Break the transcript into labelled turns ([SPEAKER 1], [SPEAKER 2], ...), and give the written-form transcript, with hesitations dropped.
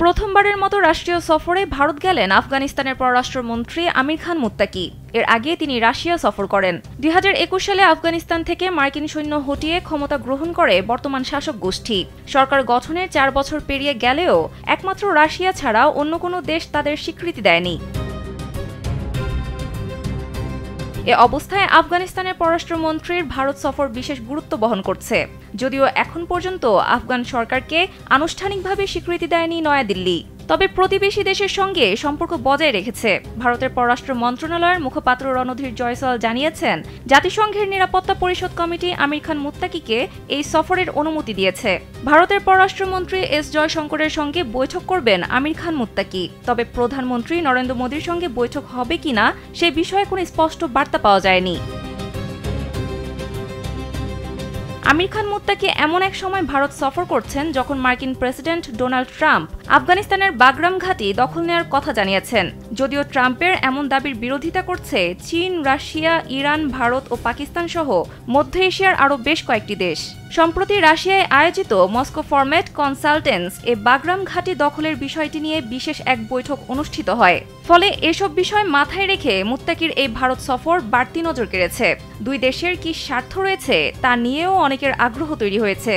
[SPEAKER 1] প্রথমবারের মতো রাষ্ট্রীয় সফরে ভারত গেলেন আফগানিস্তানের পররাষ্ট্রমন্ত্রী আমির খান মুত্তাকি। এর আগে তিনি রাশিয়া সফর করেন। ২০২১ সালে আফগানিস্তান থেকে মার্কিন সৈন্য হটিয়ে ক্ষমতা গ্রহণ করে বর্তমান শাসক গোষ্ঠী। সরকার গঠনের ৪ বছর পেরিয়ে গেলেও একমাত্র রাশিয়া ছাড়া অন্য কোনো দেশ তাদের স্বীকৃতি দেয়নি। এ অবস্থায় আফগানিস্তানের পররাষ্ট্রমন্ত্রীর ভারত সফর বিশেষ গুরুত্ব বহন করছে। যদিও এখন পর্যন্ত আফগান সরকারকে আনুষ্ঠানিকভাবে স্বীকৃতি দেয়নি নয়াদিল্লি, তবে প্রতিবেশী দেশের সঙ্গে সম্পর্ক বজায় রেখেছে। ভারতের পররাষ্ট্র মন্ত্রণালয়ের মুখপাত্র রণধীর জয়সওয়াল জানিয়েছেন, জাতিসংঘের নিরাপত্তা পরিষদ কমিটি আমির খান মুত্তাকিকে এই সফরের অনুমতি দিয়েছে। ভারতের পররাষ্ট্রমন্ত্রী এস জয়শঙ্করের সঙ্গে বৈঠক করবেন আমির খান মুত্তাকি। তবে প্রধানমন্ত্রী নরেন্দ্র মোদীর সঙ্গে বৈঠক হবে কিনা সে বিষয়ে কোনো স্পষ্ট বার্তা পাওয়া যায়নি। আমির খান মুত্তাকি এমন এক সময় ভারত সফর করছেন যখন মার্কিন প্রেসিডেন্ট ডোনাল্ড ট্রাম্প আফগানিস্তানের বাগরাম ঘাঁটি দখল নেওয়ার কথা জানিয়েছেন। যদিও ট্রাম্পের এমন দাবির বিরোধিতা করছে চীন, রাশিয়া, ইরান, ভারত ও পাকিস্তান সহ মধ্য এশিয়ার আরও বেশ কয়েকটি দেশ। সম্প্রতি রাশিয়ায় আয়োজিত মস্কো ফরম্যাট কনসালটেন্স এ বাগরাম ঘাঁটি দখলের বিষয়টি নিয়ে বিশেষ এক বৈঠক অনুষ্ঠিত হয়। ফলে এসব বিষয় মাথায় রেখে মুত্তাকির এই ভারত সফর বাড়তি নজর কেড়েছে। দুই দেশের কি স্বার্থ রয়েছে তা নিয়েও অনেকের আগ্রহ তৈরি হয়েছে।